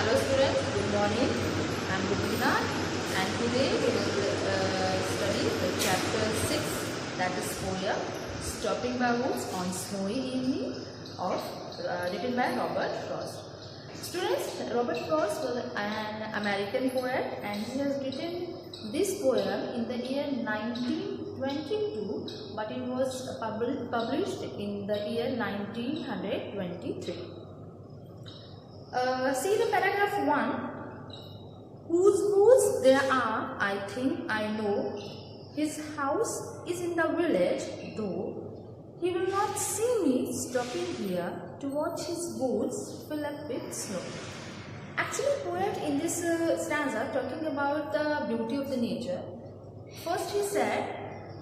Hello students, good morning. I am Rubina and today we will study the chapter 6, that is poem Stopping by Woods on Snowy Evening of written by Robert Frost. Students, Robert Frost was an American poet and he has written this poem in the year 1922, but it was published in the year 1923. See the paragraph 1. Whose woods there are, I think I know. His house is in the village, though he will not see me stopping here to watch his woods fill up with snow. Actually, poet in this stanza talking about the beauty of the nature. First he said,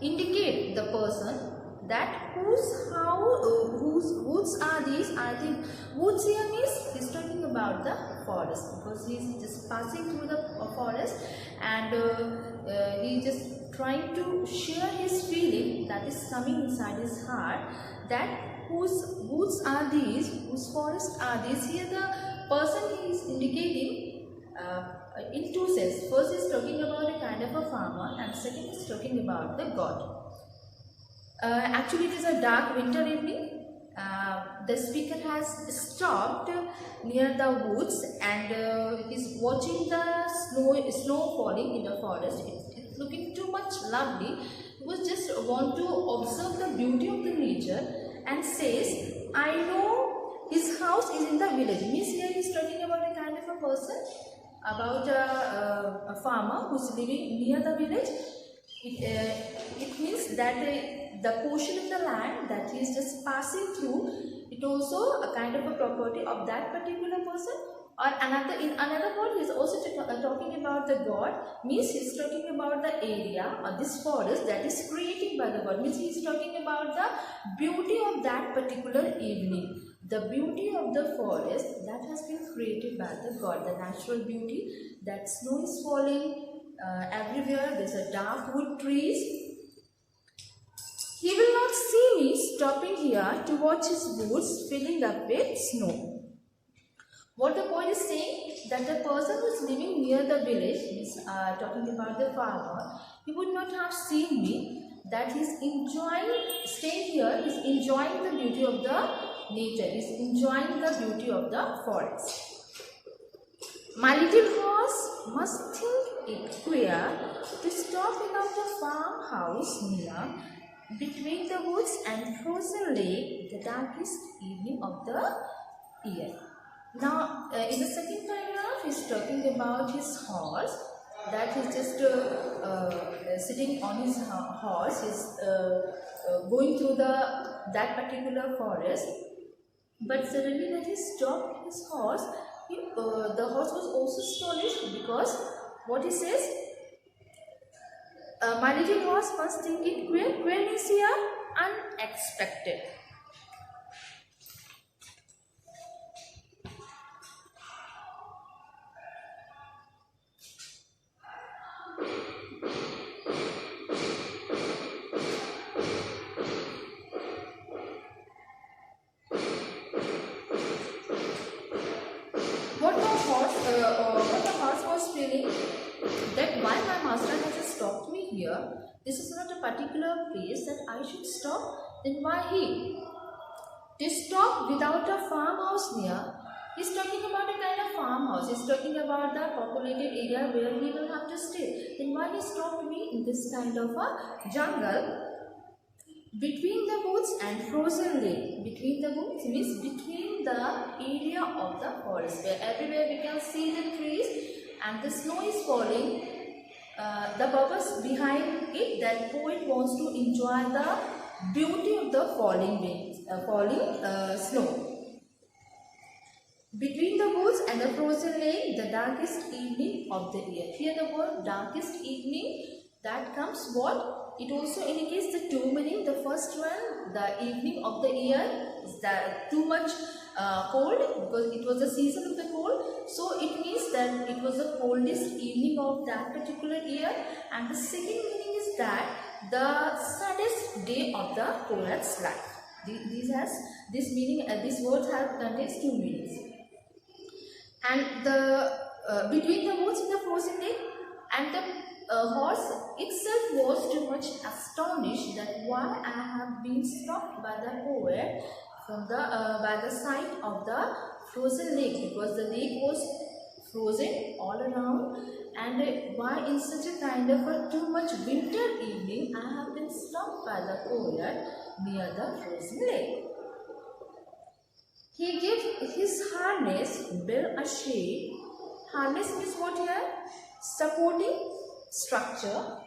indicate the person that whose woods are these. I think woods here means he's talking about the forest, because he's just passing through the forest and he's just trying to share his feeling that is coming inside his heart, that whose woods are these, whose forests are these. Here the person he is indicating in two senses. First is talking about a kind of a farmer and second is talking about the god. Actually it is a dark winter evening. The speaker has stopped near the woods and is watching the snow falling in the forest. It's looking too much lovely. He was just want to observe the beauty of the nature and says, I know his house is in the village. Means here he is talking about a kind of a person, about a farmer who is living near the village. It means that the portion of the land that he is just passing through, it also a kind of a property of that particular person. Or in another word, he is also talking about the god. Means he is talking about the area or this forest that is created by the god. Means he is talking about the beauty of that particular evening, the beauty of the forest that has been created by the god, the natural beauty, that snow is falling everywhere. There's a dark wood trees. He will not see me stopping here to watch his woods filling up with snow. What the poet is saying, that the person who is living near the village, is talking about the farmer, he would not have seen me, that he is staying here, is enjoying the beauty of the nature, is enjoying the beauty of the forest. My little horse must think it queer to stop in of the farmhouse near, between the woods and frozen lake, the darkest evening of the year. Now, in the second paragraph, he is talking about his horse, that he is just sitting on his horse, is going through that particular forest. But suddenly when he stopped his horse, the horse was also astonished, because what he says, my little horse must think it queer. Queer means here unexpected. What the horse was feeling, that why my master has stopped me here, this is not a particular place that I should stop, then why he? To stop without a farmhouse near, he is talking about a kind of farmhouse, he is talking about the populated area where he will have to stay. Then why he stopped me in this kind of a jungle, between the woods and frozen lake. Between the woods means between the area of the forest, where everywhere we can see the trees and the snow is falling. The purpose behind it, that poet wants to enjoy the beauty of the falling snow. Between the woods and the frozen lake, the darkest evening of the year. Here the word darkest evening, that comes what? It also indicates the two meaning. The first one, the evening of the year, is that too much cold, because it was the season of the cold. So it means that it was the coldest evening of that particular year. And the second meaning is that the saddest day of the poet's life. These words have contains two meanings. and the between the woods in the frozen lake, and the horse itself was too much astonished that why I have been stopped by the poet from the by the side of the frozen lake, because the lake was frozen all around, and why in such a kind of a too much winter evening I have been stopped by the poet near the frozen lake. He gave his harness Bill a shake. Harness means what here? Supporting structure.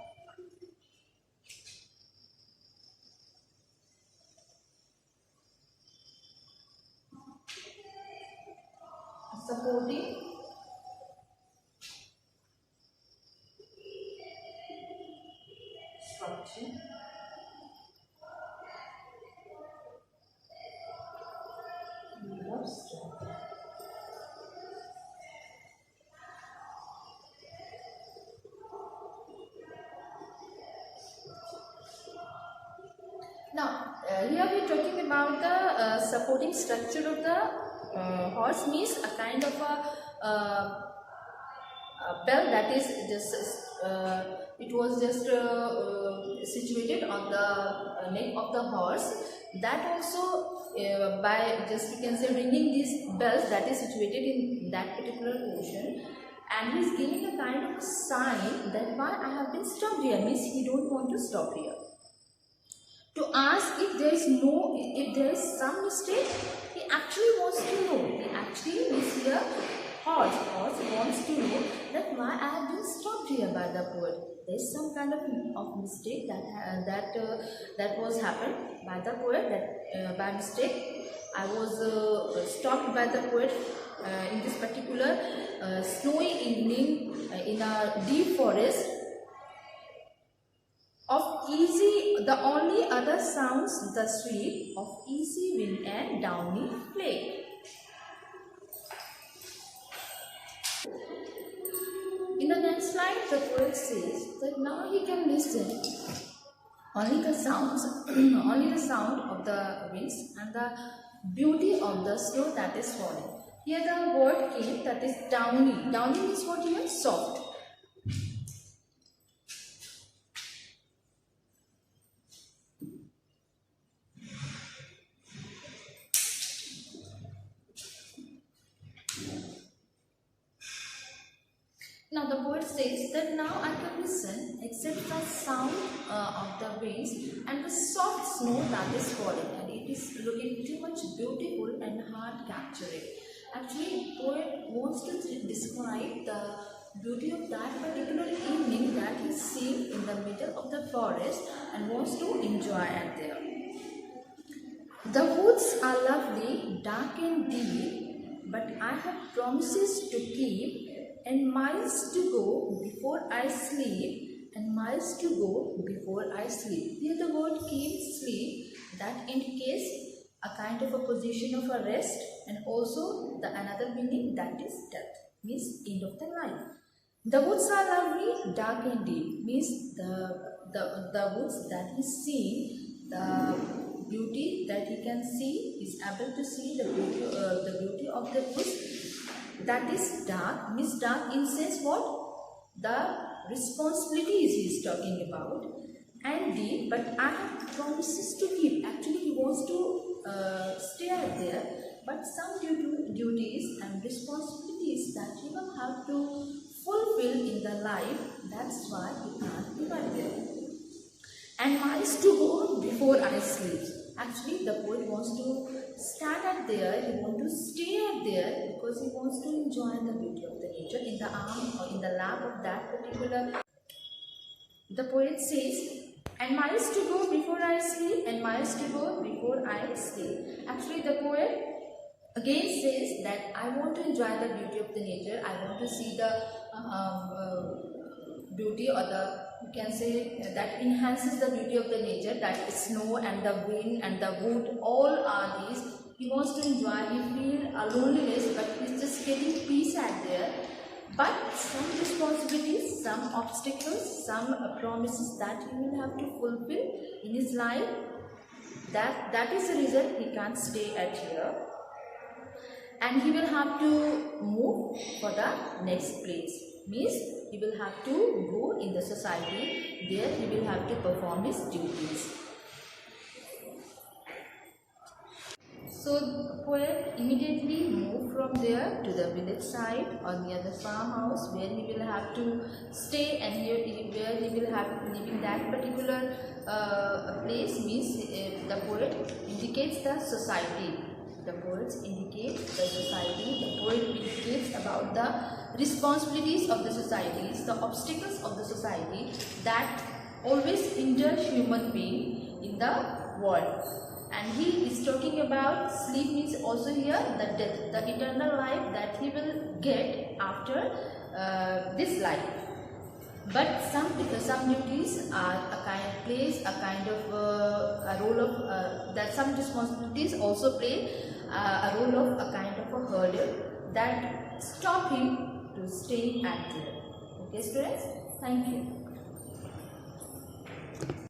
Supporting structure. Now, here we are talking about the supporting structure of the horse, means a kind of a bell that is just it was just situated on the neck of the horse. That also by just you can say ringing these bells that is situated in that particular portion, and he is giving a kind of sign that why I have been stopped here, means he don't want to stop here. To ask if there is some mistake, he actually wants to know. He actually means here horse wants to know that why I have been stopped here by the poet. There is some kind of mistake that was happened by the poet, that by mistake I was stopped by the poet in this particular snowy evening in a deep forest. Of easy, the only other sounds the sweep of easy wind and downy flake. In the next line, the poet says that now he can listen only the sounds, only the sound of the winds and the beauty of the snow that is falling. Here the word came, that is downy. Downy means what here? Soft. Now the poet says that now I can listen except the sound of the winds and the soft snow that is falling, and it is looking too much beautiful and heart capturing. Actually, poet wants to describe the beauty of that particular evening that he sees in the middle of the forest and wants to enjoy it there. The woods are lovely, dark and deep, but I have promises to keep, and miles to go before I sleep, and miles to go before I sleep. Here the word keep, sleep, that indicates a kind of a position of a rest, and also the another meaning, that is death, means end of the life. The woods are lovely, dark and deep, means the woods that he sees, the beauty that he can see, is able to see the beauty of the woods. That is dark, means dark in sense what? The responsibilities he is talking about, and deep, but I have promises to keep. Actually, he wants to stay there, but some duties and responsibilities that he will have to fulfill in the life, that's why he can't be right there. And miles to go before I sleep. Actually, the poet wants to stand up there, he wants to stay up there because he wants to enjoy the beauty of the nature in the arm or in the lap of that particular. The poet says, and miles to go before I sleep, and miles to go before I sleep. Actually, the poet again says that I want to enjoy the beauty of the nature, I want to see the beauty, or the, you can say, that enhances the beauty of the nature, that is snow and the wind and the wood, all are these. He wants to enjoy, he feels a loneliness, but he's just getting peace at there. But some responsibilities, some obstacles, some promises that he will have to fulfill in his life, that is the reason he can't stay at here. and he will have to move for the next place. Means he will have to go in the society. There he will have to perform his duties. So the poet immediately moved from there to the village side or near the farmhouse, where he will have to stay, and where he will have to live in that particular place. Means the poet indicates the society. The poets indicate the society. The poet indicates about the responsibilities of the societies, the obstacles of the society that always hinder human being in the world. And he is talking about sleep, means also here the death, the eternal life that he will get after this life. But some duties are a kind of a role of that some responsibilities also play a role of a kind of a hurdle that stop him to stay at there. Okay, students, thank you.